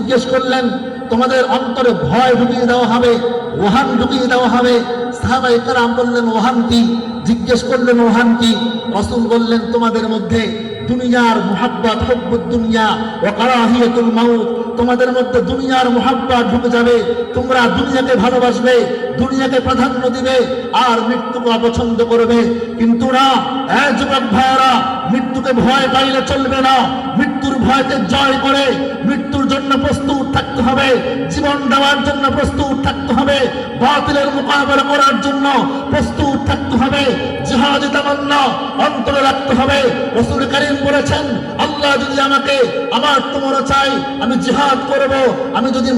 জিজ্ঞেস করলেন, তোমাদের অন্তরে ভয় ঢুকিয়ে দেওয়া হবে, ওহান ঢুকিয়ে দেওয়া হবে। সাহাবায়ে কেরাম বললেন, ওহান কি? জিজ্ঞেস করলেন, ওহান কি? রাসূল বললেন, তোমাদের মধ্যে দুনিয়ার মুহাব্বত, হুব্বুদ দুনিয়া ওয়া কারাহিয়াতুল মাউত, তোমাদের মধ্যে দুনিয়ার মুহাব্বত ঢুকে যাবে। তোমরা দুনিয়াকে ভালোবাসবে, দুনিয়াকে প্রাধান্য দিবে, আর মৃত্যুকে অপছন্দ করবে। কিন্তু না, যুবক ভাইয়েরা, মৃত্যুকে ভয় পাইলে চলবে না। মৃত্যুর ভয়কে জয় করে মৃত্যুর জন্য প্রস্তুত থাকতে হবে, জীবন দেওয়ার জন্য প্রস্তুত থাকতে হবে, বাতিলের মোকাবেলা করার জন্য প্রস্তুত থাকতে হবে। জিহাদে তামান্না অন্তরে রাখতে হবে। রাসূল কারীম বলেছেন, আল্লাহ যদি আমাকে আমার তোমারও চাই, আমি জিহাদ করব। আমি যদি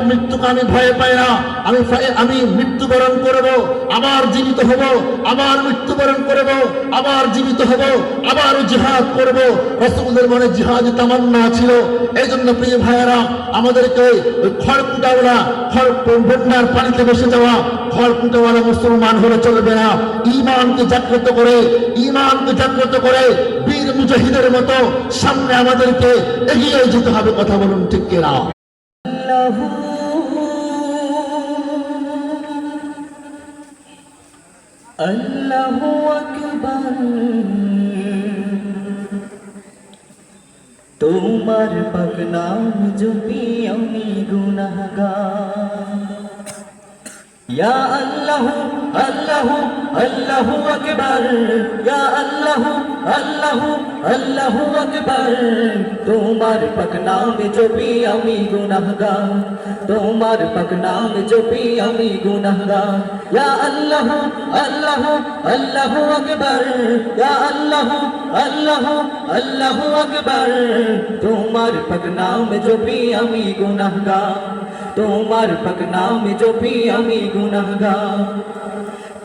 মৃত্যুকে আমি ভয় পাই না, আমি মৃত্যুবরণ করব, আবার জীবিত হব, আবার মৃত্যুবরণ করব, আবার জীবিত হব, আবার জিহাদ করব। রাসূলের মনে জিহাদে তামান্না ছিল। এই জন্য প্রিয় ভাইয়েরা, আমাদেরকে ওই বন্যার পানিতে বসে যাওয়া খড়কুটাওয়ালা মুসলমান হলে চলবে না। ঈমানকে জাগ্রত করে বীর মুজাহিদের মতো সামনে আমাদেরকে এগিয়ে যেতে হবে। কথা বলুন, ঠিক কিনা? আল্লাহু আকবার, তোমার পাক নাম জপি আমি গুনাহগার। ইয়া আল্লাহ আল্লাহ আল্লাহু আকবার, ইয়া আল্লাহ আল্লাহ আল্লাহু আকবার, তোমার পাক নাম জপি আমি গুনাহগার, তোমার পাক নাম জপি আমি গুনাহগার। ইয়া আল্লাহ আল্লাহ আল্লাহু আকবার, ইয়া আল্লাহ আল্লাহ আল্লাহু আকবার, তোমার পাক নাম জপি আমি গুনাহগার, তোমার পাক নাম জপি আমি গুনাহগার।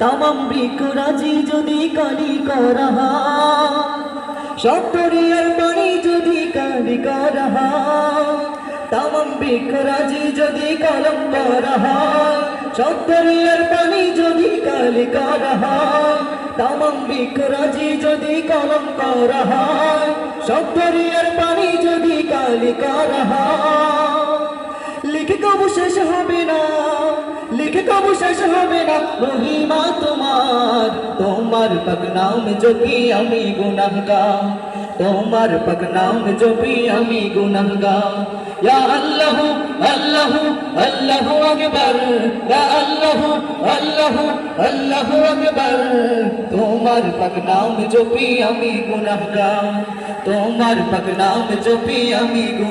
তামাম বিকরাজি যদি কালি করা হয়, সব দরিয়ার পানি যদি কালি করা হয়, তামাম বিকরাজি যদি কলম করা হয়, সব দরিয়ার পানি যদি কালি করা হয়, তামাম বিকরাজি যদি কলম করা হয়, সব দরিয়ার পানি যদি কালি করা হয়, লিখে কবু শেষ হবে না, লিখে কবু শেষ হবে না মহিমা তোমার। তোমার পাক নাম জপি আমি গুনাহগার, তোমার পাক নাম জপি আমি গুনাহগার। ইয়া আল্লাহ আল্লাহ আল্লাহু আকবার, ইয়া আল্লাহ আল্লাহ আল্লাহু আকবার, তোমার পাক নাম জপি আমি গুনাহগার, তোমার পাক নাম জপি আমি